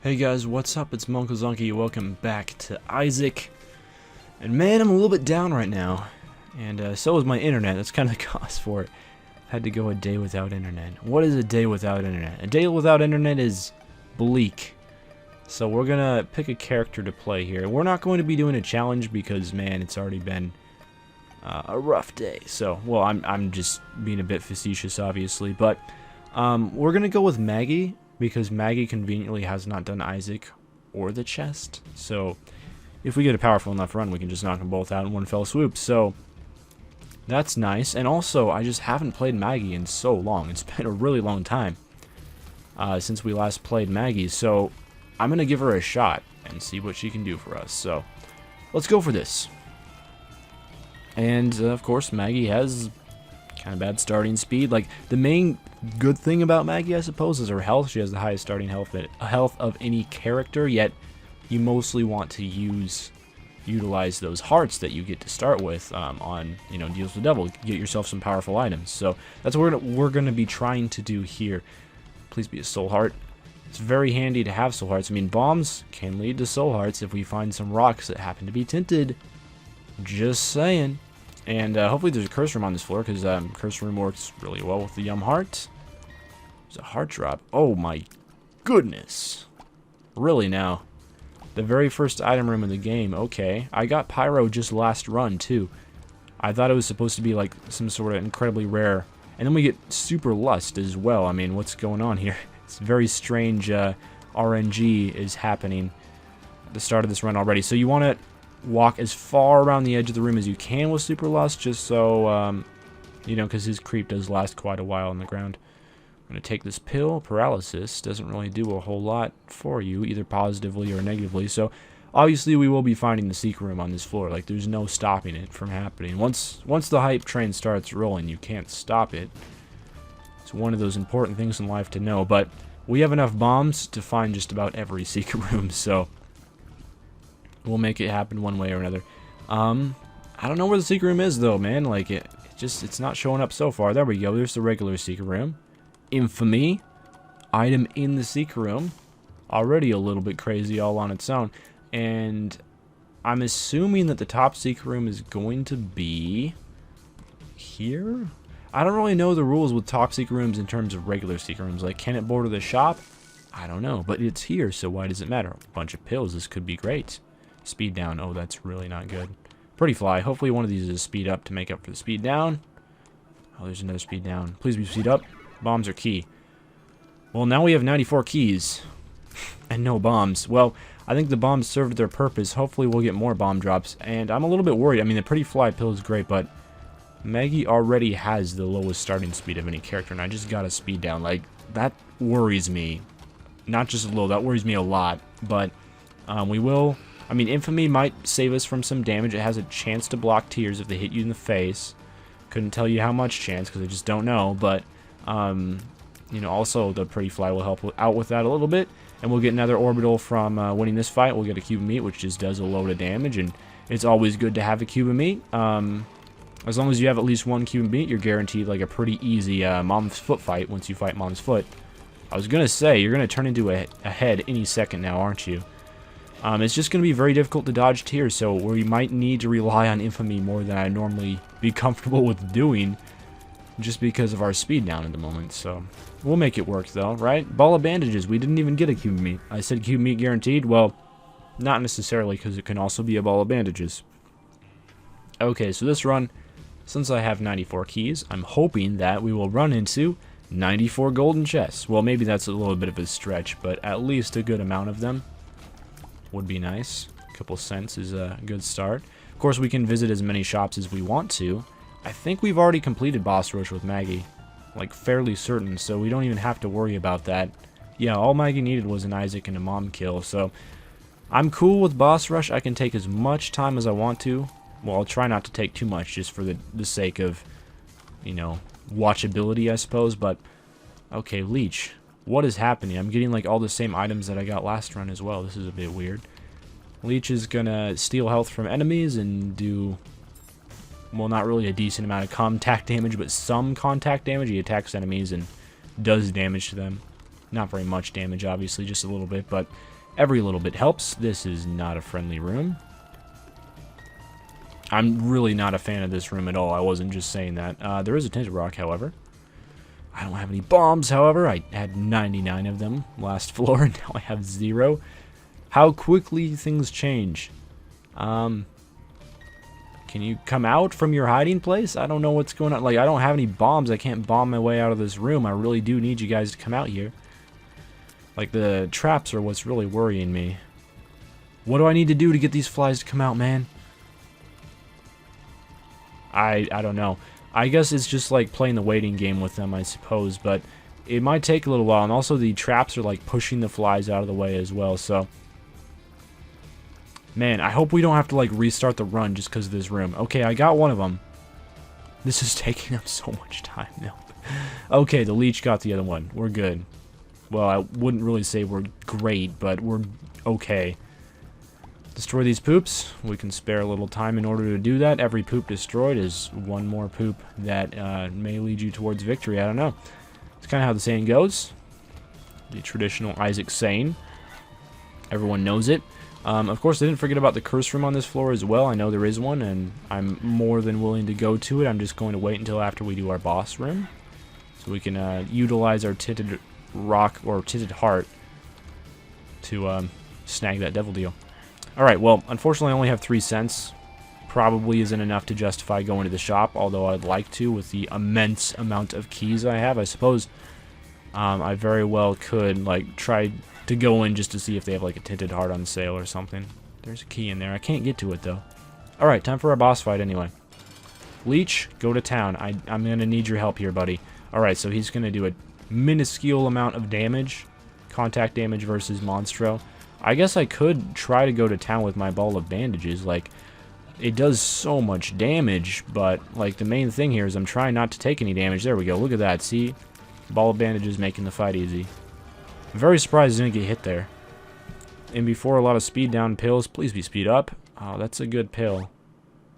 Hey guys, what's up? It's Monko Zonky. Welcome back to Isaac. And man, I'm a little bit down right now. And so is my internet. That's kind of the cause for it. Had to go a day without internet. What is a day without internet? A day without internet is bleak. So we're gonna pick a character to play here. We're not going to be doing a challenge because, man, it's already been a rough day. So, well, I'm just being a bit facetious, obviously. But we're gonna go with Maggie, because Maggie conveniently has not done Isaac or the chest. So if we get a powerful enough run, we can just knock them both out in one fell swoop. So that's nice. And also, I just haven't played Maggie in so long. It's been a really long time since we last played Maggie. So I'm going to give her a shot and see what she can do for us. So let's go for this. And of course, Maggie has kind of bad starting speed. Like, the main good thing about Maggie, I suppose, is her health. She has the highest starting health of any character, yet you mostly want to utilize those hearts that you get to start with on, Deals with the Devil. Get yourself some powerful items. So that's what we're going to be trying to do here. Please be a soul heart. It's very handy to have soul hearts. I mean, bombs can lead to soul hearts if we find some rocks that happen to be tinted. Just saying. And hopefully there's a curse room on this floor, because curse room works really well with the Yum Heart. There's a heart drop. Oh my goodness. Really now? The very first item room in the game. Okay. I got Pyro just last run, too. I thought it was supposed to be like some sort of incredibly rare. And then we get Super Lust as well. I mean, what's going on here? It's very strange RNG is happening at the start of this run already. So you want to walk as far around the edge of the room as you can with Super Lust, just so, because his creep does last quite a while on the ground. I'm going to take this pill. Paralysis doesn't really do a whole lot for you, either positively or negatively, so obviously we will be finding the secret room on this floor. Like, there's no stopping it from happening. Once the hype train starts rolling, you can't stop it. It's one of those important things in life to know, but we have enough bombs to find just about every secret room, so we'll make it happen one way or another. I don't know where the secret room is, though, man. Like, it's not showing up so far. There we go. There's the regular secret room. Infamy. Item in the secret room. Already a little bit crazy all on its own. And I'm assuming that the top secret room is going to be here? I don't really know the rules with top secret rooms in terms of regular secret rooms. Like, can it border the shop? I don't know. But it's here, so why does it matter? A bunch of pills. This could be great. Speed down. Oh, that's really not good. Pretty fly. Hopefully one of these is speed up to make up for the speed down. Oh, there's another speed down. Please be speed up. Bombs are key. Well, now we have 94 keys. And no bombs. Well, I think the bombs served their purpose. Hopefully we'll get more bomb drops. And I'm a little bit worried. I mean, the pretty fly pill is great, but Maggie already has the lowest starting speed of any character, and I just got a speed down. Like, that worries me. Not just a little. That worries me a lot. But we will... I mean, Infamy might save us from some damage. It has a chance to block tears if they hit you in the face. Couldn't tell you how much chance, because I just don't know. But, also the Pretty Fly will help out with that a little bit. And we'll get another orbital from winning this fight. We'll get a cube of meat, which just does a load of damage. And it's always good to have a cube of meat. As long as you have at least one cube of meat, you're guaranteed like a pretty easy Mom's Foot fight once you fight Mom's Foot. I was going to say, you're going to turn into a head any second now, aren't you? It's just going to be very difficult to dodge tears, so we might need to rely on Infamy more than I'd normally be comfortable with doing, just because of our speed down at the moment. So we'll make it work, though, right? Ball of bandages. We didn't even get a cube of meat. I said cube of meat guaranteed. Well, not necessarily, because it can also be a ball of bandages. Okay, so this run, since I have 94 keys, I'm hoping that we will run into 94 golden chests. Well, maybe that's a little bit of a stretch, but at least a good amount of them would be nice. A couple cents is a good start. Of course, we can visit as many shops as we want to. I think we've already completed Boss Rush with Maggie. Like, fairly certain, so we don't even have to worry about that. Yeah, all Maggie needed was an Isaac and a mom kill, so I'm cool with Boss Rush. I can take as much time as I want to. Well, I'll try not to take too much, just for the sake of, watchability, I suppose, but okay, Leech. What is happening? I'm getting like all the same items that I got last run as well. This is a bit weird. Leech is gonna steal health from enemies and do, well, not really a decent amount of contact damage, but some contact damage. He attacks enemies and does damage to them. Not very much damage, obviously, just a little bit, but Every little bit helps. This is not a friendly room. I'm really not a fan of this room at all. I wasn't just saying that. There is a tinted rock, however. I don't have any bombs, however. I had 99 of them last floor, and now I have 0. How quickly things change. Can you come out from your hiding place? I don't know what's going on. Like, I don't have any bombs. I can't bomb my way out of this room. I really do need you guys to come out here. Like, the traps are what's really worrying me. What do I need to do to get these flies to come out, man? I don't know. I guess it's just like playing the waiting game with them, I suppose, but it might take a little while, and also the traps are like pushing the flies out of the way as well, so man, I hope we don't have to like restart the run just because of this room. Okay, I got one of them. This is taking up so much time now. Okay, the leech got the other one. We're good. Well, I wouldn't really say we're great, but we're okay. Destroy these poops. We can spare a little time in order to do that. Every poop destroyed is one more poop that may lead you towards victory. I don't know. It's kind of how the saying goes. The traditional Isaac saying. Everyone knows it. Of course, I didn't forget about the curse room on this floor as well. I know there is one, and I'm more than willing to go to it. I'm just going to wait until after we do our boss room, so we can utilize our tinted rock or tinted heart to snag that devil deal. Alright, well, unfortunately I only have 3 cents. Probably isn't enough to justify going to the shop, although I'd like to with the immense amount of keys I have. I suppose I very well could, like, try to go in just to see if they have, like, a tinted heart on sale or something. There's a key in there. I can't get to it, though. Alright, time for our boss fight anyway. Leech, go to town. I'm going to need your help here, buddy. Alright, so he's going to do a minuscule amount of damage. Contact damage versus Monstro. I guess I could try to go to town with my ball of bandages. Like, it does so much damage, but, like, the main thing here is I'm trying not to take any damage. There we go. Look at that. See? Ball of bandages making the fight easy. I'm very surprised I didn't get hit there. And before a lot of speed down pills, please be speed up. Oh, that's a good pill.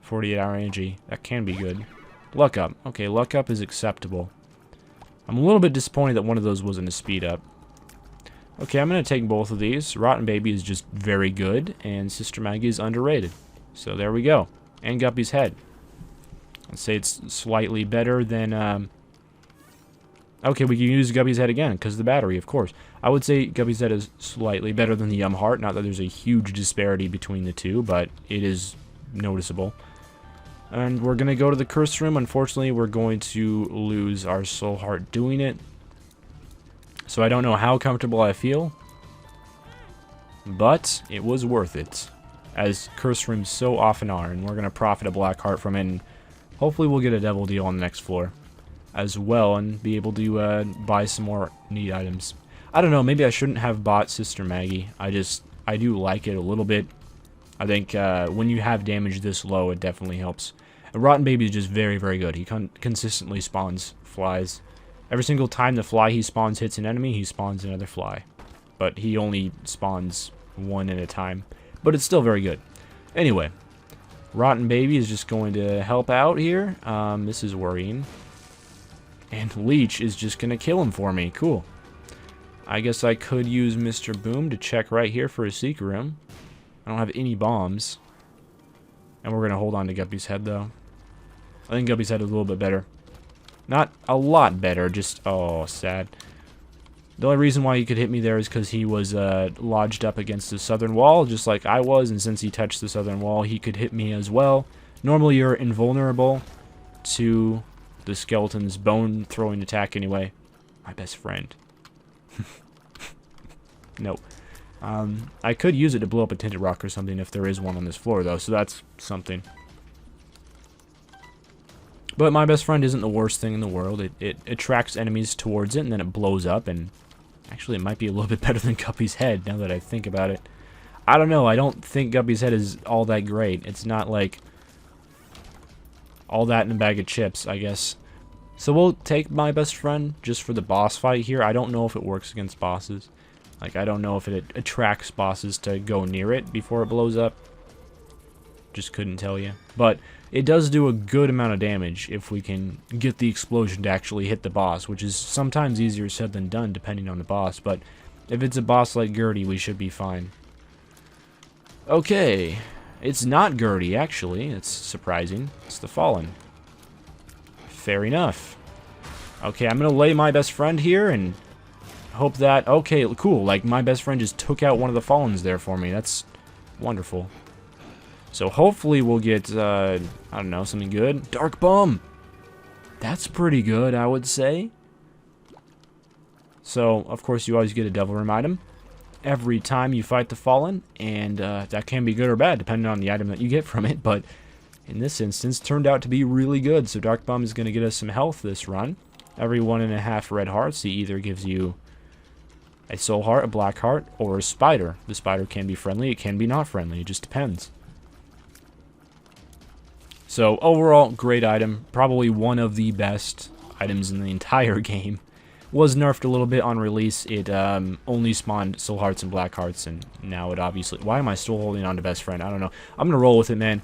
48-hour energy. That can be good. Luck up. Okay, luck up is acceptable. I'm a little bit disappointed that one of those wasn't a speed up. Okay, I'm going to take both of these. Rotten Baby is just very good, and Sister Maggie is underrated. So there we go. And Guppy's Head. I'd say it's slightly better than... Okay, we can use Guppy's Head again, because of the battery, of course. I would say Guppy's Head is slightly better than the Heart. Not that there's a huge disparity between the two, but it is noticeable. And we're going to go to the Curse Room. Unfortunately, we're going to lose our Soul Heart doing it. So I don't know how comfortable I feel, but it was worth it, as Curse Rooms so often are, and we're going to profit a Black Heart from it, and hopefully we'll get a Devil Deal on the next floor as well, and be able to buy some more neat items. I don't know, maybe I shouldn't have bought Sister Maggie. I do like it a little bit. I think when you have damage this low, it definitely helps. And Rotten Baby is just very, very good. He consistently spawns flies. Every single time the fly he spawns hits an enemy, he spawns another fly. But he only spawns one at a time. But it's still very good. Anyway, Rotten Baby is just going to help out here. This is worrying. And Leech is just going to kill him for me. Cool. I guess I could use Mr. Boom to check right here for a secret room. I don't have any bombs. And we're going to hold on to Guppy's Head, though. I think Guppy's Head is a little bit better. Not a lot better, just... Oh, sad. The only reason why he could hit me there is because he was lodged up against the southern wall, just like I was, and since he touched the southern wall, he could hit me as well. Normally, you're invulnerable to the skeleton's bone-throwing attack anyway. My best friend. No. I could use it to blow up a tinted rock or something if there is one on this floor, though, so that's something. But my best friend isn't the worst thing in the world. It attracts enemies towards it, and then it blows up, and actually it might be a little bit better than Guppy's Head, now that I think about it. I don't know, I don't think Guppy's Head is all that great. It's not like all that in a bag of chips, I guess. So we'll take my best friend just for the boss fight here. I don't know if it works against bosses. Like, I don't know if it attracts bosses to go near it before it blows up. Just couldn't tell you. But it does do a good amount of damage if we can get the explosion to actually hit the boss, which is sometimes easier said than done depending on the boss. But If it's a boss like Gertie, we should be fine. Okay. It's not Gertie, actually. It's surprising. It's the Fallen. Fair enough. Okay, I'm going to lay my best friend here and hope that... Okay, cool. Like, my best friend just took out one of the Fallens there for me. That's wonderful. So hopefully we'll get, I don't know, something good. Dark Bum! That's pretty good, I would say. So, of course, you always get a Devil Room item every time you fight the Fallen, and that can be good or bad, depending on the item that you get from it, but in this instance, turned out to be really good. So Dark Bum is going to get us some health this run. Every 1.5 red hearts, he either gives you a soul heart, a black heart, or a spider. The spider can be friendly, it can be not friendly, it just depends. So overall, great item. Probably one of the best items in the entire game. Was nerfed a little bit on release. It only spawned soul hearts and black hearts, and now it obviously... Why am I still holding on to best friend? I don't know. I'm going to roll with it, man.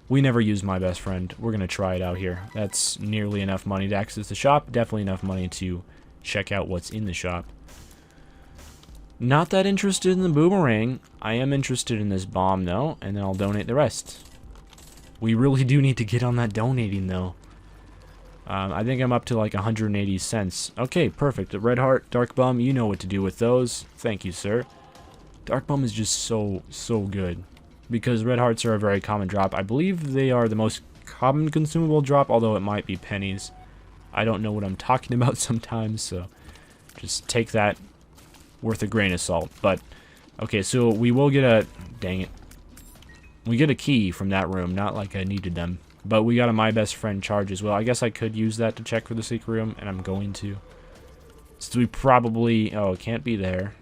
We never used my best friend. We're going to try it out here. That's nearly enough money to access the shop. Definitely enough money to check out what's in the shop. Not that interested in the boomerang. I am interested in this bomb, though, and then I'll donate the rest. We really do need to get on that donating, though. I think I'm up to like 180 cents. Okay, perfect. The red heart, Dark Bum, you know what to do with those. Thank you, sir. Dark Bum is just so good. Because red hearts are a very common drop. I believe they are the most common consumable drop, although it might be pennies. I don't know what I'm talking about sometimes, so just take that worth a grain of salt. But, okay, so we will get a... Dang it. We get a key from that room, not like I needed them. But we got a My Best Friend charge as well. I guess I could use that to check for the secret room, and I'm going to. So we probably... Oh, it can't be there.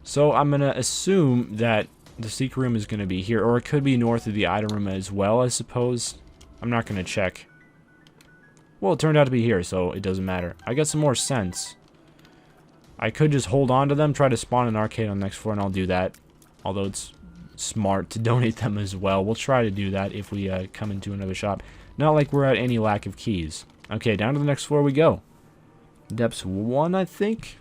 So I'm going to assume that the secret room is going to be here. Or it could be north of the item room as well, I suppose. I'm not going to check. Well, it turned out to be here, so it doesn't matter. I got some more sense. I could just hold on to them, try to spawn an arcade on the next floor, and I'll do that. Although it's smart to donate them as well. We'll try to do that if we come into another shop. Not like we're at any lack of keys. Okay, down to the next floor we go. Depths 1, I think?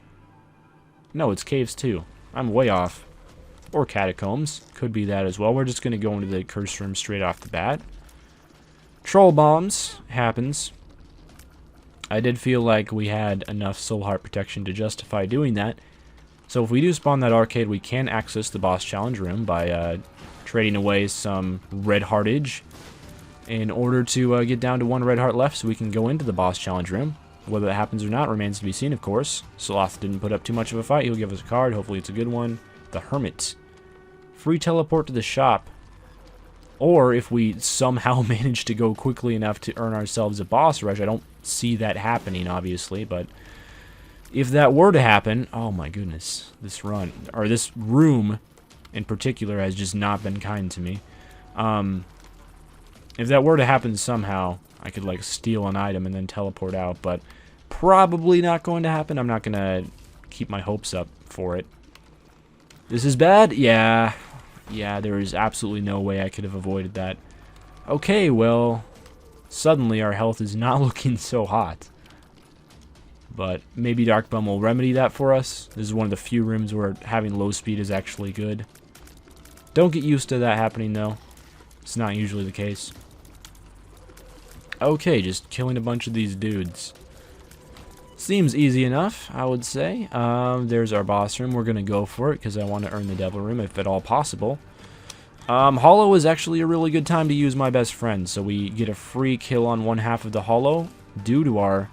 No, it's caves 2. I'm way off. Or catacombs. Could be that as well. We're just going to go into the curse room straight off the bat. Troll bombs. Happens. I did feel like we had enough soul heart protection to justify doing that. So if we do spawn that arcade, we can access the boss challenge room by trading away some red heartage in order to get down to 1 red heart left so we can go into the boss challenge room. Whether that happens or not remains to be seen, of course. Sloth didn't put up too much of a fight. He'll give us a card. Hopefully it's a good one. The Hermit. Free teleport to the shop. Or if we somehow manage to go quickly enough to earn ourselves a boss rush. I don't see that happening, obviously, but... if that were to happen, oh my goodness, this run, or this room in particular has just not been kind to me. If that were to happen somehow, I could like steal an item and then teleport out, but probably not going to happen. I'm not going to keep my hopes up for it. This is bad? Yeah, there is absolutely no way I could have avoided that. Okay, well, suddenly our health is not looking so hot. But maybe Dark Bum will remedy that for us. This is one of the few rooms where having low speed is actually good. Don't get used to that happening, though. It's not usually the case. Okay, just killing a bunch of these dudes. Seems easy enough, I would say. There's our boss room. We're going to go for it because I want to earn the devil room if at all possible. Hollow is actually a really good time to use My Best Friend. So we get a free kill on 1/2 of the Hollow due to our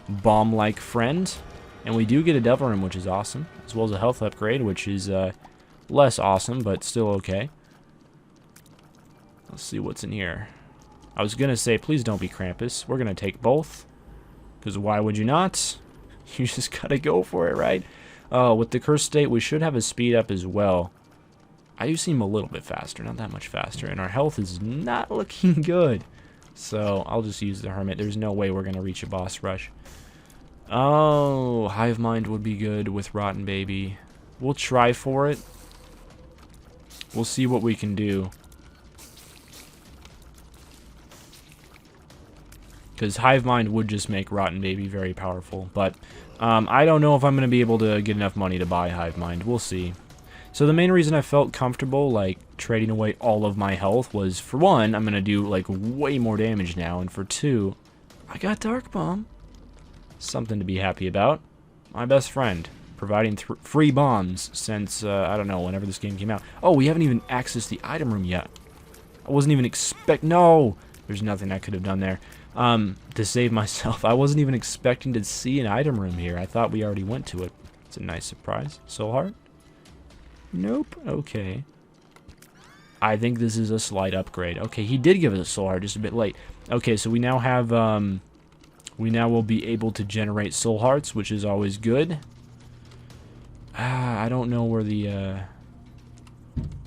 bomb-like friend, and we do get a devil room, which is awesome, as well as a health upgrade, which is less awesome, but still okay. Let's see what's in here. I was gonna say, please don't be Krampus. We're gonna take both, because why would you not? You just gotta go for it, right? With the cursed state, we should have a speed up as well. I do seem a little bit faster, not that much faster, and our health is not looking good. So I'll just use the Hermit. There's no way we're gonna reach a boss rush. Oh, Hive Mind would be good with Rotten Baby. We'll try for it. We'll see what we can do. Because Hive Mind would just make Rotten Baby very powerful. But I don't know if I'm going to be able to get enough money to buy Hive Mind. We'll see. So the main reason I felt comfortable, like, trading away all of my health was, for one, I'm going to do, like, way more damage now. And for two, I got Dark Bomb. Something to be happy about. My best friend. Providing free bombs since, I don't know, whenever this game came out. Oh, we haven't even accessed the item room yet. I wasn't even No! There's nothing I could have done there. To save myself. I wasn't even expecting to see an item room here. I thought we already went to it. It's a nice surprise. Soul Heart? Nope. Okay. I think this is a slight upgrade. Okay, he did give us a Soul Heart just a bit late. Okay, so we now have, we now will be able to generate Soul Hearts, which is always good. I don't know where the,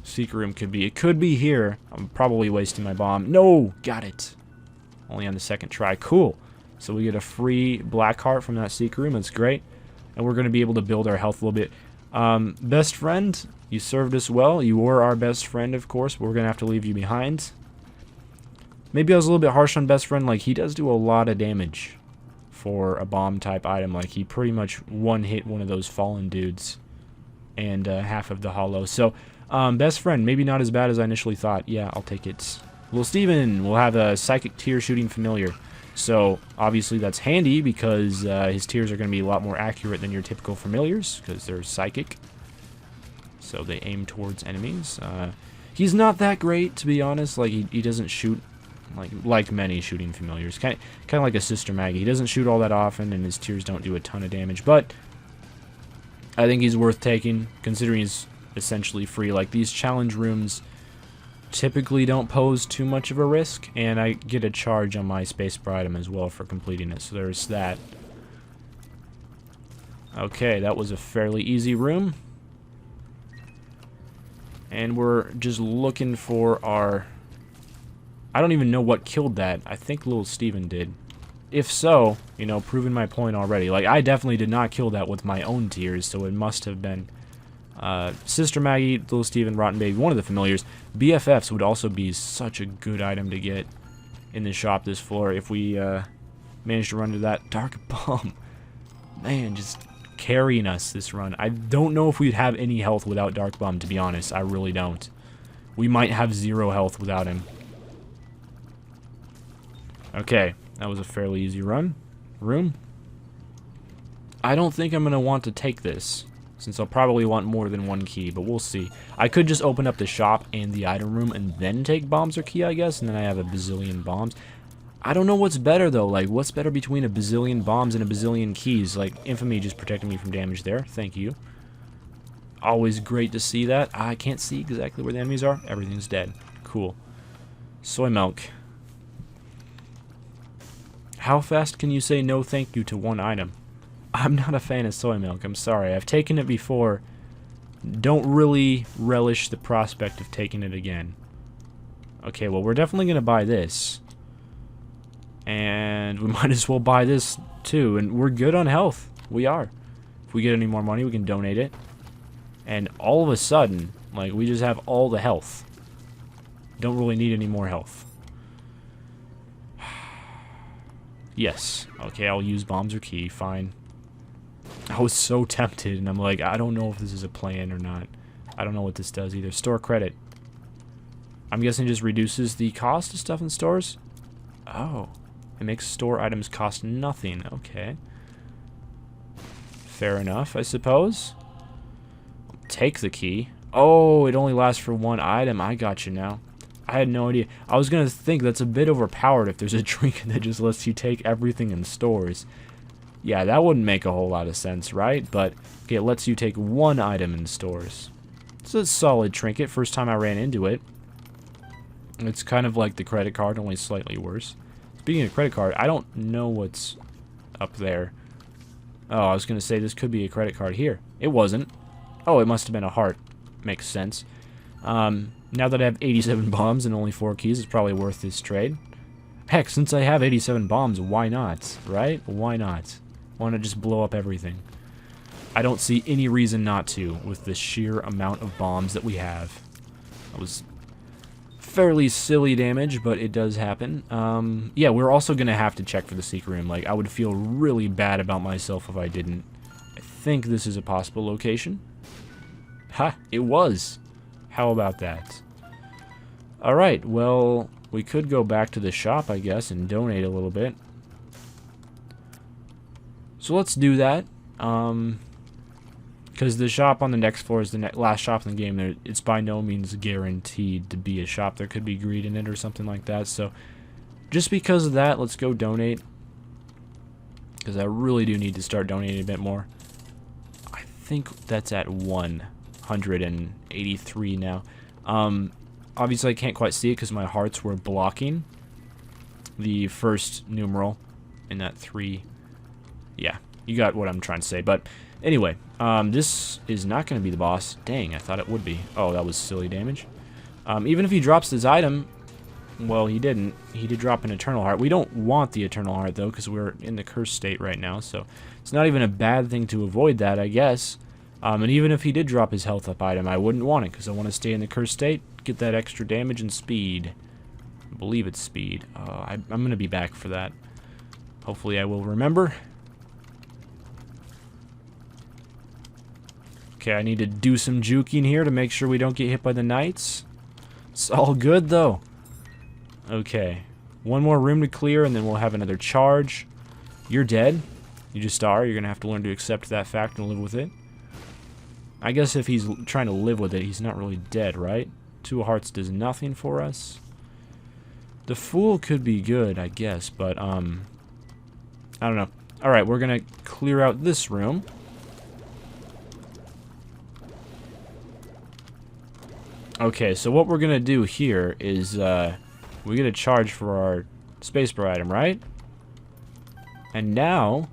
secret room could be. It could be here. I'm probably wasting my bomb. No! Got it. Only on the second try. Cool. So we get a free black heart from that secret room. That's great. And we're going to be able to build our health a little bit. Best friend, you served us well. You were our best friend, of course, but we're going to have to leave you behind. Maybe I was a little bit harsh on best friend. Like, he does do a lot of damage for a bomb type item. Like, he pretty much one-hit one of those fallen dudes and half of the hollow. So, best friend, maybe not as bad as I initially thought. Yeah, I'll take it. Little Steven will have a psychic tear shooting familiar. So, obviously that's handy because his tears are going to be a lot more accurate than your typical familiars because they're psychic. So they aim towards enemies. He's not that great, to be honest. Like, he doesn't shoot like many shooting familiars. Kind of like a Sister Maggie. He doesn't shoot all that often, and his tears don't do a ton of damage. But I think he's worth taking, considering he's essentially free. Like, these challenge rooms typically don't pose too much of a risk, and I get a charge on my spacebar item as well for completing it, so there's that. Okay, that was a fairly easy room. And we're just looking for our... I don't even know what killed that. I think little Steven did. If so, you know, proving my point already. Like, I definitely did not kill that with my own tears, so it must have been Sister Maggie, little Steven, Rotten Baby, one of the familiars. BFFs would also be such a good item to get in the shop this floor if we managed to run to that. Dark Bomb. Man, just carrying us this run. I don't know if we'd have any health without Dark Bomb, to be honest. I really don't. We might have 0 health without him. Okay, that was a fairly easy room. I don't think I'm going to want to take this, since I'll probably want more than one key, but we'll see. I could just open up the shop and the item room and then take bombs or key, I guess, and then I have a bazillion bombs. I don't know what's better, though. Like, what's better between a bazillion bombs and a bazillion keys? Like, Infamy just protecting me from damage there. Thank you. Always great to see that. I can't see exactly where the enemies are. Everything's dead. Cool. Soy milk. How fast can you say no thank you to one item? I'm not a fan of soy milk. I'm sorry. I've taken it before. Don't really relish the prospect of taking it again. Okay, well, we're definitely going to buy this. And we might as well buy this, too. And we're good on health. We are. If we get any more money, we can donate it. And all of a sudden, like, we just have all the health. Don't really need any more health. Yes. Okay, I'll use bombs or key. Fine. I was so tempted, and I'm like, I don't know if this is a plan or not. I don't know what this does either. Store credit. I'm guessing it just reduces the cost of stuff in stores? Oh. It makes store items cost nothing. Okay. Fair enough, I suppose. Take the key. Oh, it only lasts for one item. I got you now. I had no idea. I was going to think that's a bit overpowered if there's a drink that just lets you take everything in stores. Yeah, that wouldn't make a whole lot of sense, right? But okay, it lets you take one item in stores. It's a solid trinket. First time I ran into it. It's kind of like the credit card, only slightly worse. Speaking of credit card, I don't know what's up there. Oh, I was going to say this could be a credit card here. It wasn't. Oh, it must have been a heart. Makes sense. Now that I have 87 bombs and only 4 keys, it's probably worth this trade. Heck, since I have 87 bombs, why not? Right? Why not? Why not just blow up everything? I don't see any reason not to with the sheer amount of bombs that we have. That was fairly silly damage, but it does happen. Yeah, we're also going to have to check for the secret room. Like, I would feel really bad about myself if I didn't. I think this is a possible location. Ha, it was. How about that? Alright, well, we could go back to the shop, I guess, and donate a little bit. So let's do that. Because the shop on the next floor is the last shop in the game. It's by no means guaranteed to be a shop. There could be greed in it or something like that. So just because of that, let's go donate. Because I really do need to start donating a bit more. I think that's at 183 now. Obviously, I can't quite see it because my hearts were blocking the first numeral in that 3. Yeah, you got what I'm trying to say. But anyway, this is not going to be the boss. Dang, I thought it would be. Oh, that was silly damage. Even if he drops his item, well, he didn't. He did drop an Eternal Heart. We don't want the Eternal Heart, though, because we're in the cursed state right now. So it's not even a bad thing to avoid that, I guess. And even if he did drop his health up item, I wouldn't want it, because I want to stay in the cursed state, get that extra damage and speed. I believe it's speed. I'm going to be back for that. Hopefully I will remember. Okay, I need to do some juking here to make sure we don't get hit by the knights. It's all good, though. Okay. One more room to clear, and then we'll have another charge. You're dead. You just are. You're going to have to learn to accept that fact and live with it. I guess if he's trying to live with it, he's not really dead, right? 2 hearts does nothing for us. The Fool could be good, I guess, but, I don't know. Alright, we're going to clear out this room. Okay, so what we're going to do here is, we get a charge for our spacebar item, right? And now,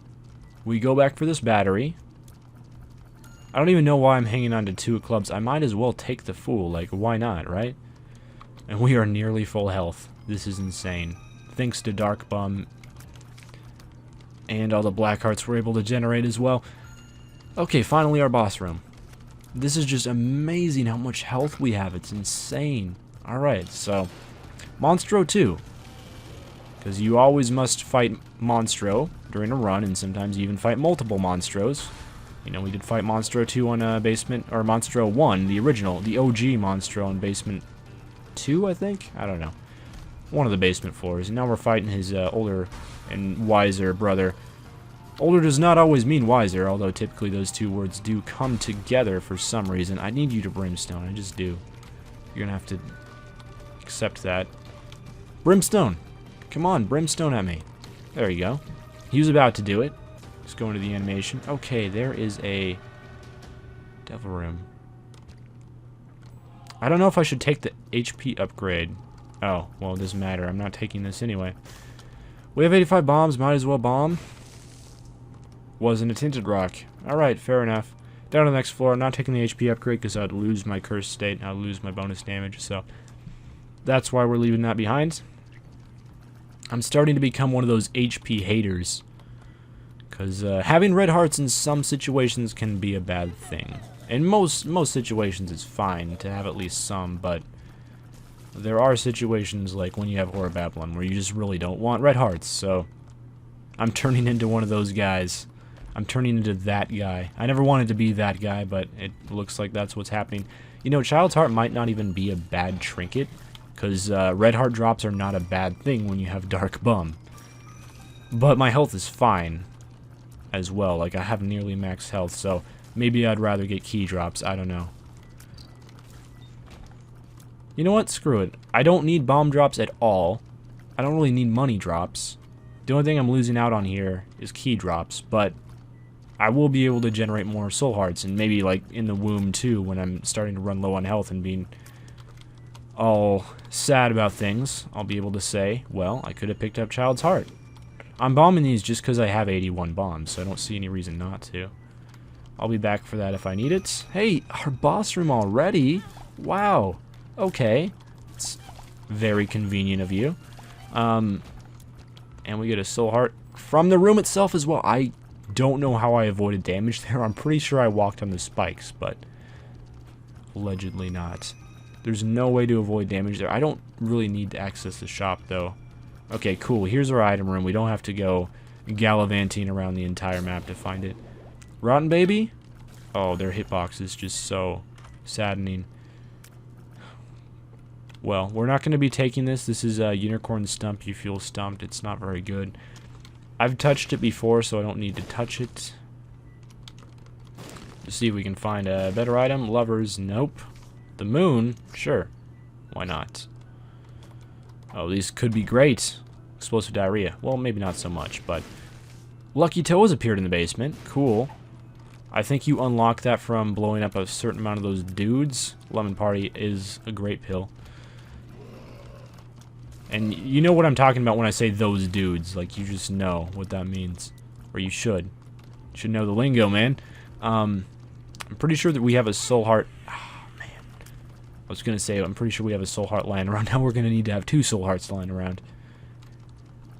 we go back for this battery. I don't even know why I'm hanging on to 2 clubs. I might as well take the Fool. Like, why not, right? And we are nearly full health. This is insane. Thanks to Dark Bum. And all the black hearts we're able to generate as well. Okay, finally our boss room. This is just amazing how much health we have. It's insane. Alright, so Monstro 2. Because you always must fight Monstro during a run, and sometimes you even fight multiple Monstros. You know, we did fight Monstro 2 on Basement, or Monstro 1, the original, the OG Monstro on Basement 2, I think? I don't know. One of the basement floors. And now we're fighting his older and wiser brother. Older does not always mean wiser, although typically those 2 words do come together for some reason. I need you to Brimstone, I just do. You're gonna have to accept that. Brimstone! Come on, Brimstone at me. There you go. He was about to do it. Just go into the animation. Okay, there is a Devil Room. I don't know if I should take the HP upgrade. Oh, well, it doesn't matter. I'm not taking this anyway. We have 85 bombs. Might as well bomb. Wasn't a tinted rock. Alright, fair enough. Down to the next floor. I'm not taking the HP upgrade because I'd lose my cursed state and I'd lose my bonus damage. So that's why we're leaving that behind. I'm starting to become one of those HP haters. Because having red hearts in some situations can be a bad thing. In most situations it's fine to have at least some, but there are situations like when you have Horror Babylon where you just really don't want red hearts, so I'm turning into one of those guys. I'm turning into that guy. I never wanted to be that guy, but it looks like that's what's happening. You know, Child's Heart might not even be a bad trinket, because red heart drops are not a bad thing when you have Dark Bum. But my health is fine as well. Like, I have nearly max health, so maybe I'd rather get key drops. I don't know. You know what? Screw it. I don't need bomb drops at all. I don't really need money drops. The only thing I'm losing out on here is key drops, but I will be able to generate more soul hearts, and maybe like in the womb too, when I'm starting to run low on health and being all sad about things, I'll be able to say, well, I could have picked up Child's Heart. I'm bombing these just because I have 81 bombs, so I don't see any reason not to. I'll be back for that if I need it. Hey, our boss room already? Wow. Okay. It's very convenient of you. And we get a soul heart from the room itself as well. I don't know how I avoided damage there. I'm pretty sure I walked on the spikes, but allegedly not. There's no way to avoid damage there. I don't really need to access the shop, though. Okay, cool. Here's our item room. We don't have to go gallivanting around the entire map to find it. Rotten Baby? Oh, their hitbox is just so saddening. Well, we're not going to be taking this. This is a Unicorn Stump. You feel stumped. It's not very good. I've touched it before, so I don't need to touch it. Let's see if we can find a better item. Lovers, nope. The moon, sure. Why not? Oh, these could be great. Explosive diarrhea. Well, maybe not so much, but... Lucky Toe has appeared in the basement. Cool. I think you unlock that from blowing up a certain amount of those dudes. Lemon Party is a great pill. And you know what I'm talking about when I say those dudes. Like, you just know what that means. Or you should. You should know the lingo, man. I'm pretty sure that we have a soul heart... I was going to say, I'm pretty sure we have a soul heart lying around. Now we're going to need to have 2 soul hearts lying around.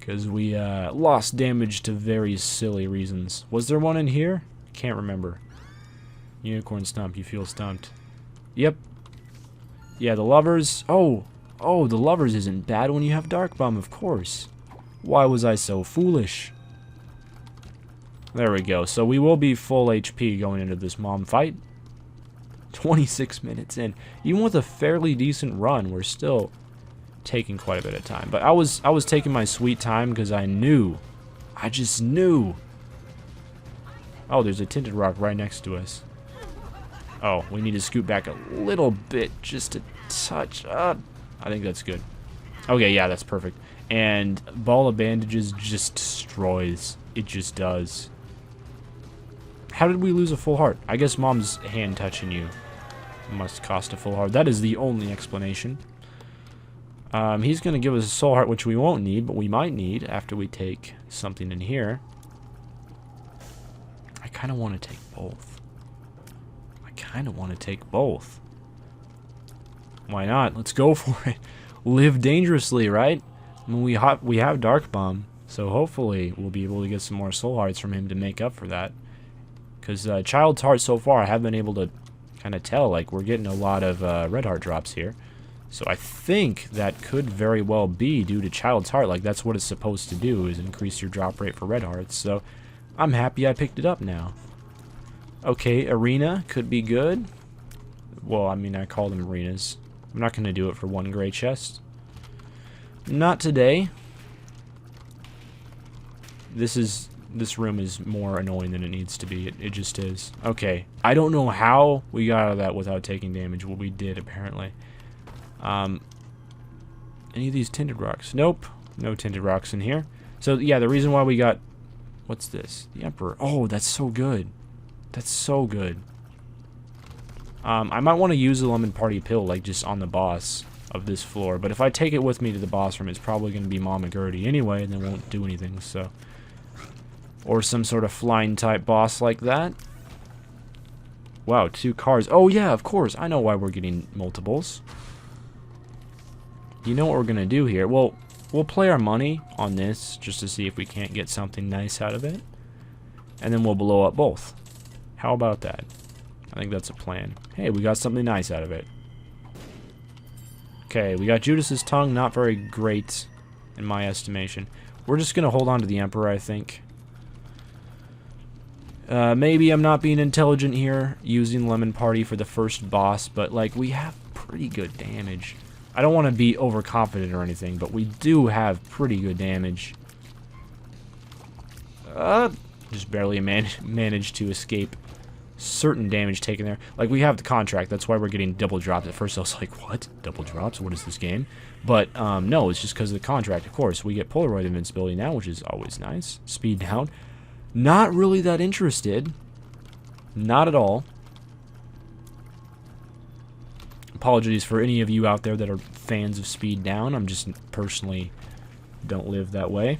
Because we lost damage to very silly reasons. Was there one in here? Can't remember. Unicorn Stump, you feel stumped. Yep. Yeah, the lovers. Oh, the lovers isn't bad when you have Dark Bomb, of course. Why was I so foolish? There we go. So we will be full HP going into this mom fight. 26 minutes in. Even with a fairly decent run, we're still taking quite a bit of time. But I was taking my sweet time because I knew. I just knew. Oh, there's a tinted rock right next to us. Oh, we need to scoot back a little bit just to touch. I think that's good. Okay, yeah, that's perfect. And Ball of Bandages just destroys. It just does. How did we lose a full heart? I guess mom's hand touching you must cost a full heart. That is the only explanation. He's going to give us a soul heart, which we won't need, but we might need after we take something in here. I kind of want to take both. Why not? Let's go for it. Live dangerously, right? I mean, we have Dark Bomb, so hopefully we'll be able to get some more soul hearts from him to make up for that. Because Child's Heart so far, I have been able to kind of tell, like, we're getting a lot of red heart drops here. So I think that could very well be due to Child's Heart. Like, that's what it's supposed to do, is increase your drop rate for red hearts. So I'm happy I picked it up now. Okay, arena could be good. Well, I mean, I call them arenas. I'm not going to do it for 1 gray chest. Not today. This room is more annoying than it needs to be. It just is. Okay. I don't know how we got out of that without taking damage. Well, we did, apparently. Any of these tinted rocks? Nope. No tinted rocks in here. So, yeah, the reason why we got... What's this? The Emperor. Oh, that's so good. That's so good. I might want to use the Lemon Party pill, like, just on the boss of this floor. But if I take it with me to the boss room, it's probably going to be Mama Gertie anyway, and it won't do anything, so... Or some sort of flying type boss like that. Wow, 2 cars. Oh yeah, of course. I know why we're getting multiples. You know what we're going to do here? Well, we'll play our money on this just to see if we can't get something nice out of it. And then we'll blow up both. How about that? I think that's a plan. Hey, we got something nice out of it. Okay, we got Judas's tongue. Not very great in my estimation. We're just going to hold on to the Emperor, I think. Maybe I'm not being intelligent here, using Lemon Party for the first boss, but, like, we have pretty good damage. I don't want to be overconfident or anything, but we do have pretty good damage. Just barely managed to escape certain damage taken there. Like, we have the contract, that's why we're getting double drops. At first I was like, what? Double drops? What is this game? But, no, it's just because of the contract, of course. We get Polaroid invincibility now, which is always nice. Speed down. Not really that interested. Not at all. Apologies for any of you out there that are fans of speed down. I'm just personally don't live that way.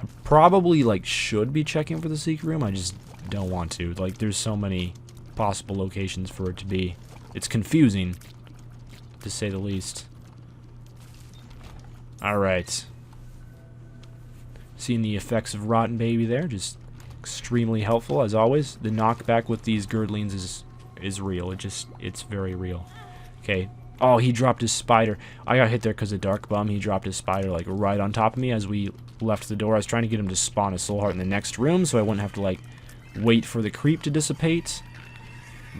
I probably, like, should be checking for the secret room. I just don't want to. Like, there's so many possible locations for it to be. It's confusing, to say the least. Alright. Seeing the effects of Rotten Baby there, just extremely helpful as always. The knockback with these girdlings is real. It's very real. Okay. Oh, he dropped his spider. I got hit there because of Dark Bum. He dropped his spider, like, right on top of me as we left the door. I was trying to get him to spawn a soul heart in the next room so I wouldn't have to, like, wait for the creep to dissipate.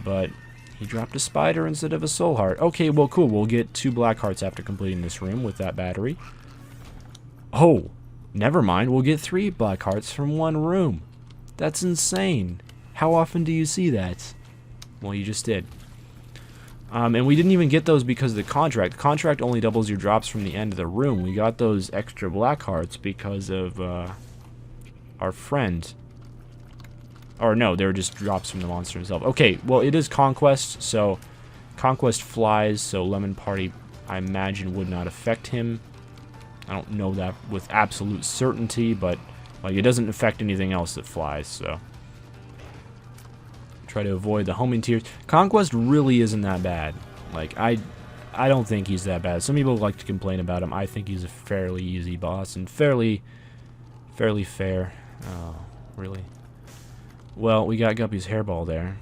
But he dropped a spider instead of a soul heart. Okay, well, cool. We'll get 2 black hearts after completing this room with that battery. Oh, never mind. We'll get 3 black hearts from 1 room. That's insane. How often do you see that? Well, you just did. And we didn't even get those because of the contract. The contract only doubles your drops from the end of the room. We got those extra black hearts because of our friend. Or no, they were just drops from the monster himself. Okay, well, it is Conquest, so Conquest flies, so Lemon Party, I imagine, would not affect him. I don't know that with absolute certainty, but like, it doesn't affect anything else that flies, so try to avoid the homing tears. Conquest really isn't that bad. Like, I don't think he's that bad. Some people like to complain about him. I think he's a fairly easy boss and fairly fair. Oh, really? Well, we got Guppy's hairball there.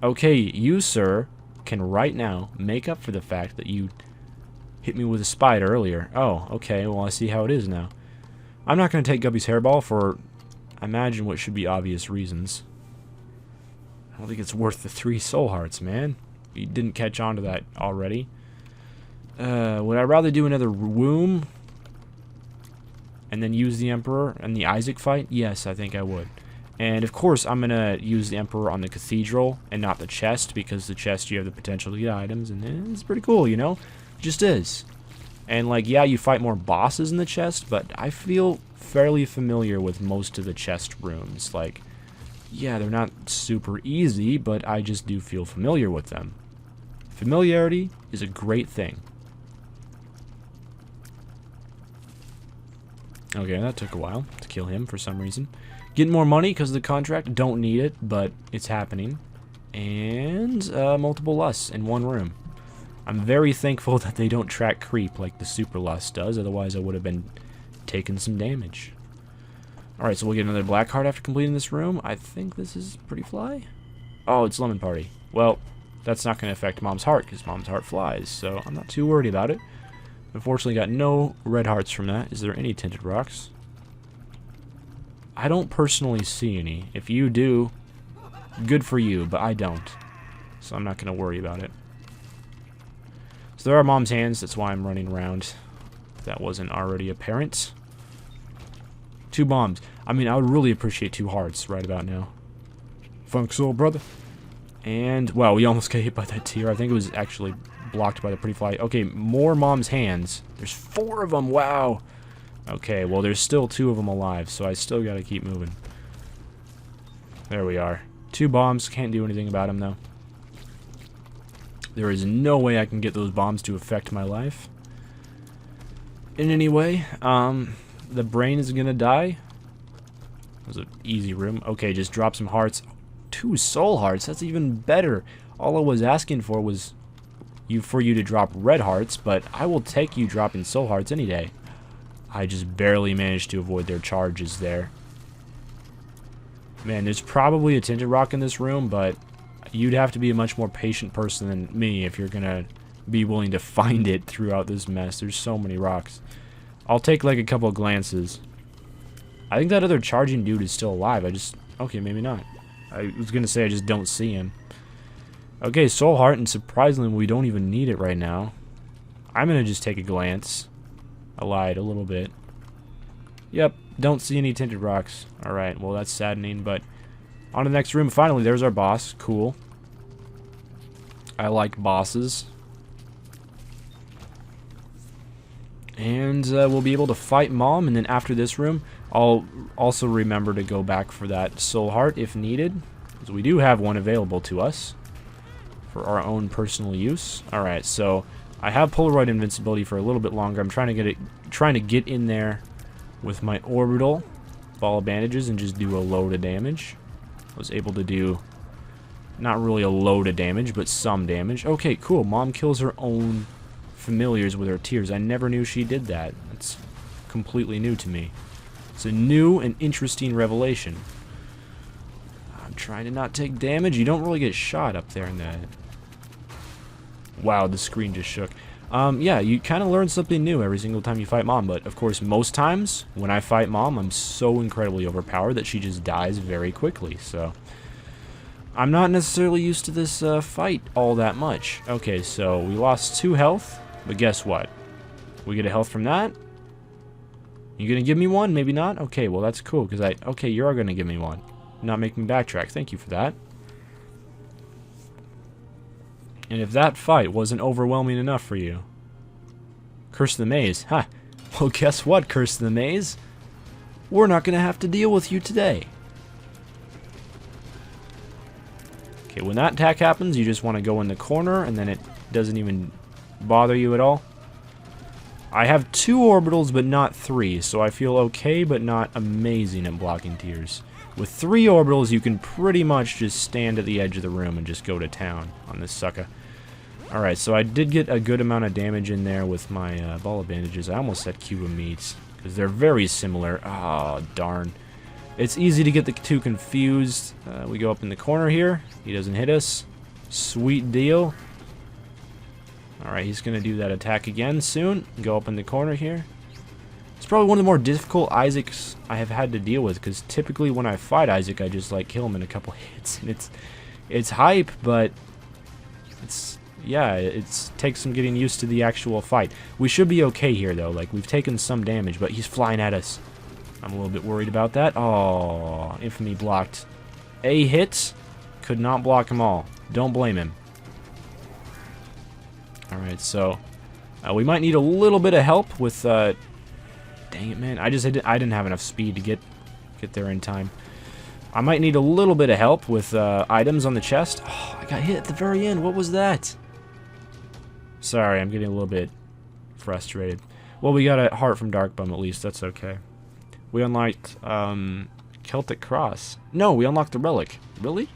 Okay, you, sir, can right now make up for the fact that you hit me with a spider earlier. Oh, okay, well, I see how it is now. I'm not going to take Guppy's hairball for, I imagine, what should be obvious reasons. I don't think it's worth the 3 soul hearts, man. You didn't catch on to that already. Would I rather do another womb and then use the Emperor and the Isaac fight? Yes, I think I would. And of course, I'm going to use the Emperor on the Cathedral and not the chest, because the chest you have the potential to get items, and it's pretty cool, you know? It just is. And like, yeah, you fight more bosses in the chest, but I feel fairly familiar with most of the chest rooms. Like, yeah, they're not super easy, but I just do feel familiar with them. Familiarity is a great thing. Okay, that took a while to kill him for some reason. Getting more money because of the contract. Don't need it, but it's happening. And multiple lusts in 1 room. I'm very thankful that they don't track creep like the super lust does. Otherwise, I would have been taking some damage. Alright, so we'll get another black heart after completing this room. I think this is pretty fly. Oh, it's Lemon Party. Well, that's not going to affect Mom's heart, because Mom's heart flies, so I'm not too worried about it. Unfortunately, got no red hearts from that. Is there any tinted rocks? I don't personally see any. If you do, good for you, but I don't. So I'm not going to worry about it. So there are Mom's hands, that's why I'm running around. If that wasn't already apparent. 2 bombs. I mean, I would really appreciate 2 hearts right about now. Funk soul, brother. And, wow, we almost got hit by that tear. I think it was actually blocked by the pretty fly. Okay, more Mom's hands. There's 4 of them, wow. Okay, well, there's still 2 of them alive, so I still gotta keep moving. There we are. 2 bombs, can't do anything about them, though. There is no way I can get those bombs to affect my life. In any way, the brain is gonna die. That was an easy room. Okay, just drop some hearts. 2 soul hearts, that's even better. All I was asking for was for you to drop red hearts, but I will take you dropping soul hearts any day. I just barely managed to avoid their charges there. Man, there's probably a tinted rock in this room, but you'd have to be a much more patient person than me if you're gonna be willing to find it throughout this mess. There's so many rocks. I'll take like a couple of glances. I think that other charging dude is still alive. Okay, maybe not. I was gonna say I just don't see him. Okay, soul heart, and surprisingly we don't even need it right now. I'm gonna just take a glance. I lied a little bit. Yep, don't see any tinted rocks. Alright, well that's saddening, but on to the next room. Finally, there's our boss. Cool. I like bosses. And we'll be able to fight Mom, and then after this room, I'll also remember to go back for that soul heart if needed, because we do have one available to us for our own personal use. Alright, so I have Polaroid invincibility for a little bit longer. I'm trying to get in there with my orbital ball of bandages and just do a load of damage. I was able to do not really a load of damage, but some damage. Okay, cool. Mom kills her own familiars with her tears. I never knew she did that. That's completely new to me. It's a new and interesting revelation. I'm trying to not take damage. You don't really get shot up there in the Wow, the screen just shook. Yeah, you kind of learn something new every single time you fight Mom, but of course, most times when I fight Mom, I'm so incredibly overpowered that she just dies very quickly, so I'm not necessarily used to this fight all that much. Okay, so we lost 2 health, but guess what? We get a health from that. You gonna give me one? Maybe not? Okay, well that's cool, because okay, you are gonna give me one. Not make me backtrack. Thank you for that. And if that fight wasn't overwhelming enough for you, Curse of the Maze, huh? Well, guess what, Curse of the Maze? We're not gonna have to deal with you today. Okay, when that attack happens, you just want to go in the corner, and then it doesn't even bother you at all. I have 2 orbitals, but not 3, so I feel okay, but not amazing at blocking tears. With 3 orbitals, you can pretty much just stand at the edge of the room and just go to town on this sucker. Alright, so I did get a good amount of damage in there with my ball of bandages. I almost said cube of meats, because they're very similar. Oh, darn. It's easy to get the 2 confused. We go up in the corner here. He doesn't hit us. Sweet deal. Alright, he's going to do that attack again soon. Go up in the corner here. It's probably one of the more difficult Isaacs I have had to deal with, because typically when I fight Isaac, I just like kill him in a couple hits. And it's hype, but it takes some getting used to the actual fight. We should be okay here, though. Like, we've taken some damage, but he's flying at us. I'm a little bit worried about that. Oh, Infamy blocked a hit. Could not block them all. Don't blame him. Alright, so we might need a little bit of help with... dang it, man. I didn't have enough speed to get there in time. I might need a little bit of help with items on the chest. Oh, I got hit at the very end. What was that? Sorry, I'm getting a little bit frustrated. Well, we got a heart from Darkbum at least. That's okay. We unlocked Celtic Cross. No, we unlocked the relic. Really?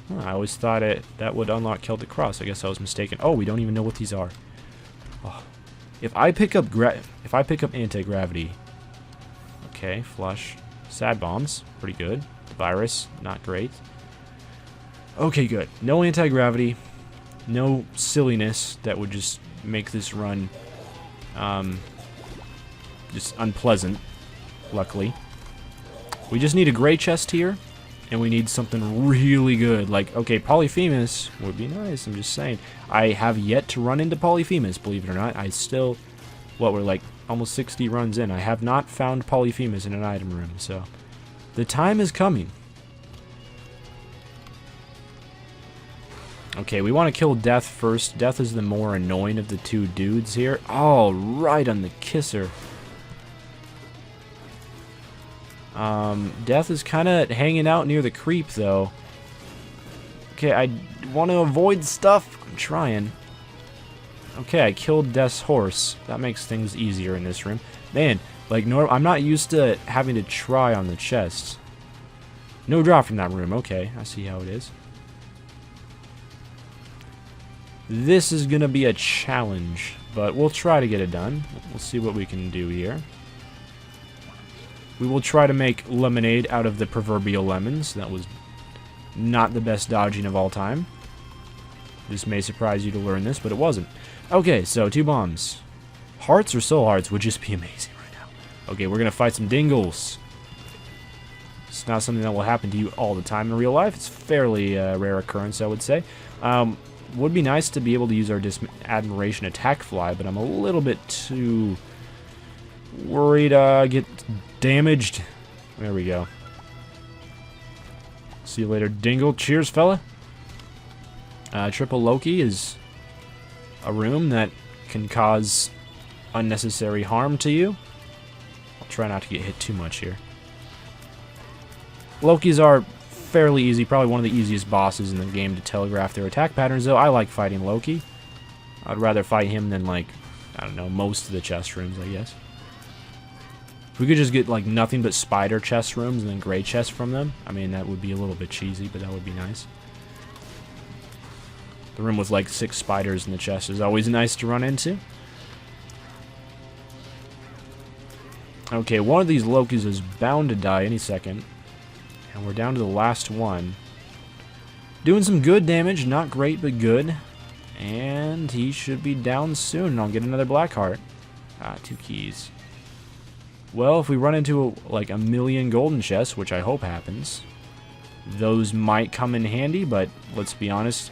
Huh, I always thought that would unlock Celtic Cross. I guess I was mistaken. Oh, we don't even know what these are. Oh. If I pick up anti-gravity, okay, flush, sad bombs, pretty good. Virus, not great. Okay, good. No anti-gravity, no silliness that would just make this run just unpleasant. Luckily, we just need a gray chest here, and we need something really good. Like, okay, Polyphemus would be nice. I'm just saying. I have yet to run into Polyphemus, believe it or not. I still, we're like almost 60 runs in. I have not found Polyphemus in an item room, so the time is coming. Okay, we want to kill Death first. Death is the more annoying of the 2 dudes here. Oh, right on the kisser. Death is kind of hanging out near the creep, though. Okay, I want to avoid stuff. I'm trying. Okay, I killed Death's horse. That makes things easier in this room. Man, like, I'm not used to having to try on the chest. No drop from that room. Okay, I see how it is. This is going to be a challenge, but we'll try to get it done. We'll see what we can do here. We will try to make lemonade out of the proverbial lemons. That was not the best dodging of all time. This may surprise you to learn this, but it wasn't. Okay, so 2 bombs. Hearts or soul hearts would just be amazing right now. Okay, we're going to fight some dingles. It's not something that will happen to you all the time in real life. It's fairly rare occurrence, I would say. Would be nice to be able to use our Admiration attack fly, but I'm a little bit too worried get damaged. There we go. See you later, Dingle. Cheers, fella. Triple Loki is a room that can cause unnecessary harm to you. I'll try not to get hit too much here. Lokis are fairly easy, probably one of the easiest bosses in the game to telegraph their attack patterns, though. I like fighting Loki. I'd rather fight him than, like, I don't know, most of the chest rooms, I guess. If we could just get, like, nothing but spider chest rooms and then gray chests from them, I mean, that would be a little bit cheesy, but that would be nice. The room with, like, 6 spiders in the chest is always nice to run into. Okay, one of these Lokis is bound to die any second. And we're down to the last one. Doing some good damage, not great, but good. And he should be down soon, and I'll get another black heart. Ah, 2 keys. Well, if we run into like a million golden chests, which I hope happens, those might come in handy, but let's be honest.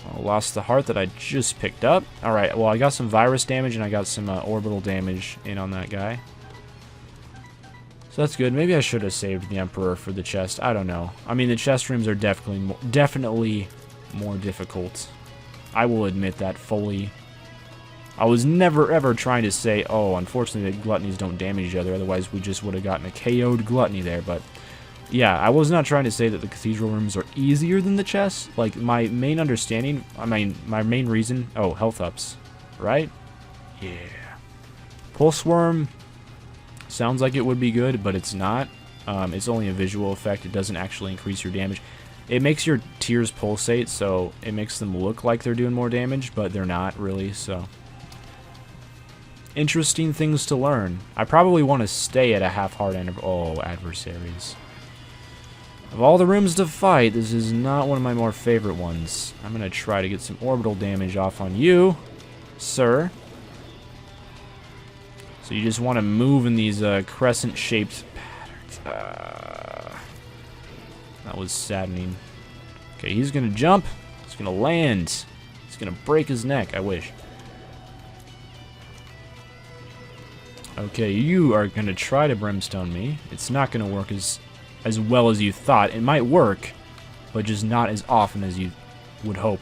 I lost the heart that I just picked up. Alright, well, I got some virus damage, and I got some orbital damage in on that guy. So that's good. Maybe I should have saved the Emperor for the chest. I don't know. I mean, the chest rooms are definitely more difficult. I will admit that fully. I was never ever trying to say, oh, unfortunately the gluttonies don't damage each other, otherwise we just would have gotten a KO'd gluttony there, but yeah, I was not trying to say that the cathedral rooms are easier than the chests. Like, my main understanding, my main reason, oh, health ups, right? Yeah. Pulse Worm sounds like it would be good, but it's not. It's only a visual effect. It doesn't actually increase your damage. It makes your tears pulsate, so it makes them look like they're doing more damage, but they're not really, so. Interesting things to learn. I probably want to stay at a half-heart adversaries. Of all the rooms to fight, this is not one of my more favorite ones. I'm going to try to get some orbital damage off on you, sir. So you just want to move in these crescent-shaped patterns. That was saddening. Okay, he's going to jump. He's going to land. He's going to break his neck. I wish. Okay, you are going to try to brimstone me. It's not going to work as well as you thought. It might work, but just not as often as you would hope.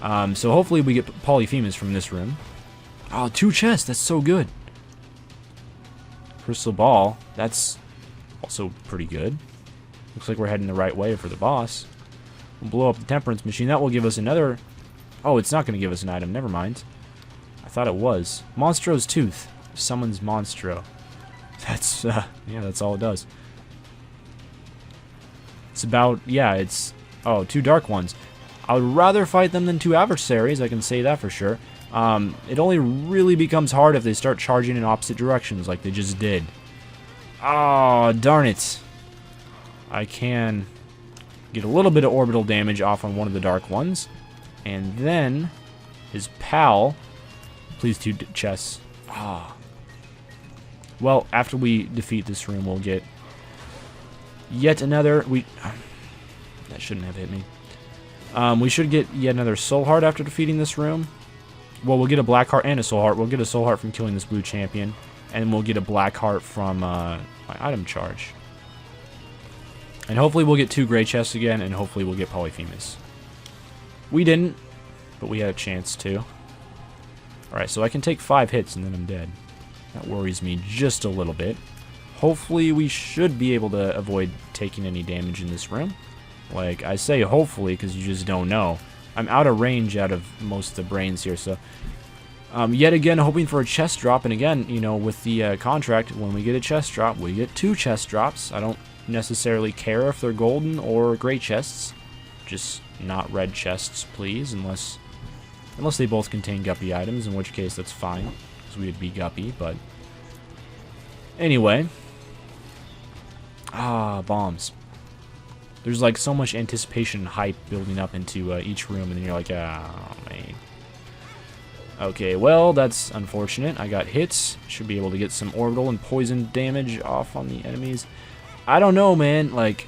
So hopefully we get Polyphemus from this room. Oh, 2 chests. That's so good. Crystal Ball. That's also pretty good. Looks like we're heading the right way for the boss. We'll blow up the Temperance Machine. That will give us another... Oh, it's not going to give us an item. Never mind. I thought it was. Monstro's Tooth. Summons Monstro. That's, yeah, that's all it does. It's about, yeah, it's, oh, 2 dark ones. I would rather fight them than 2 adversaries, I can say that for sure. It only really becomes hard if they start charging in opposite directions like they just did. Oh, darn it. I can get a little bit of orbital damage off on one of the dark ones. And then his pal, please 2 chests. Ah. Well, after we defeat this room, we'll get yet another... That shouldn't have hit me. We should get yet another soul heart after defeating this room. Well, we'll get a black heart and a soul heart. We'll get a soul heart from killing this blue champion. And we'll get a black heart from my item charge. And hopefully we'll get 2 gray chests again, and hopefully we'll get Polyphemus. We didn't, but we had a chance to. Alright, so I can take 5 hits and then I'm dead. That worries me just a little bit. Hopefully we should be able to avoid taking any damage in this room. Like, I say hopefully because you just don't know. I'm out of range out of most of the brains here, so... yet again, hoping for a chest drop, and again, you know, with the contract, when we get a chest drop, we get 2 chest drops. I don't necessarily care if they're golden or gray chests. Just not red chests, please, unless they both contain guppy items, in which case that's fine. We would be guppy, but anyway. Ah, bombs. There's like so much anticipation and hype building up into each room, and then you're like, oh man. Okay, well, that's unfortunate. I got hits. Should be able to get some orbital and poison damage off on the enemies. I don't know, man. Like,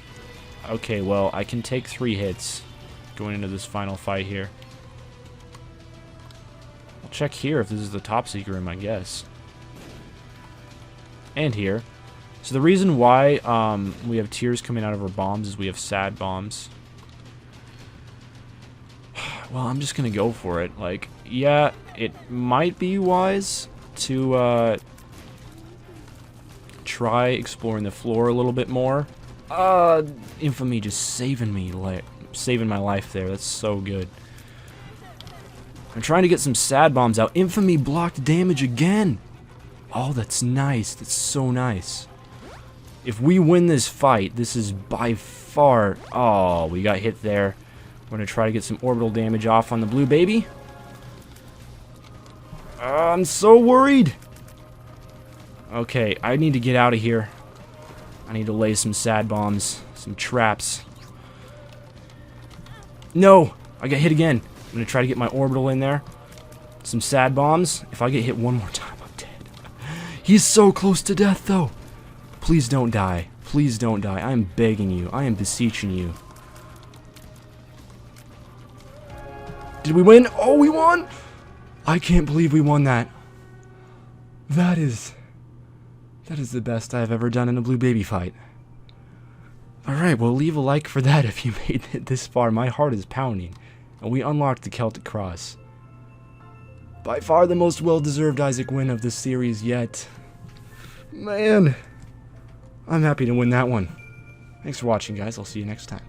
okay, well, I can take 3 hits going into this final fight here. I'll check here if this is the top secret room, I guess. And here. So the reason why we have tears coming out of our bombs is we have sad bombs. Well, I'm just going to go for it. Like, yeah, it might be wise to try exploring the floor a little bit more. Infamy just saving me, like, saving my life there. That's so good. I'm trying to get some sad bombs out. Infamy blocked damage again. Oh, that's nice. That's so nice. If we win this fight, this is by far... Oh, we got hit there. We're going to try to get some orbital damage off on the blue baby. I'm so worried. Okay, I need to get out of here. I need to lay some sad bombs, some traps. No! I get hit again. I'm going to try to get my orbital in there. Some sad bombs. If I get hit one more time, I'm dead. He's so close to death, though. Please don't die. Please don't die. I am begging you. I am beseeching you. Did we win? Oh, we won! I can't believe we won that. That is the best I've ever done in a blue baby fight. Alright, well, leave a like for that if you made it this far. My heart is pounding. And we unlocked the Celtic Cross. By far the most well-deserved Isaac win of this series yet. Man, I'm happy to win that one. Thanks for watching, guys. I'll see you next time.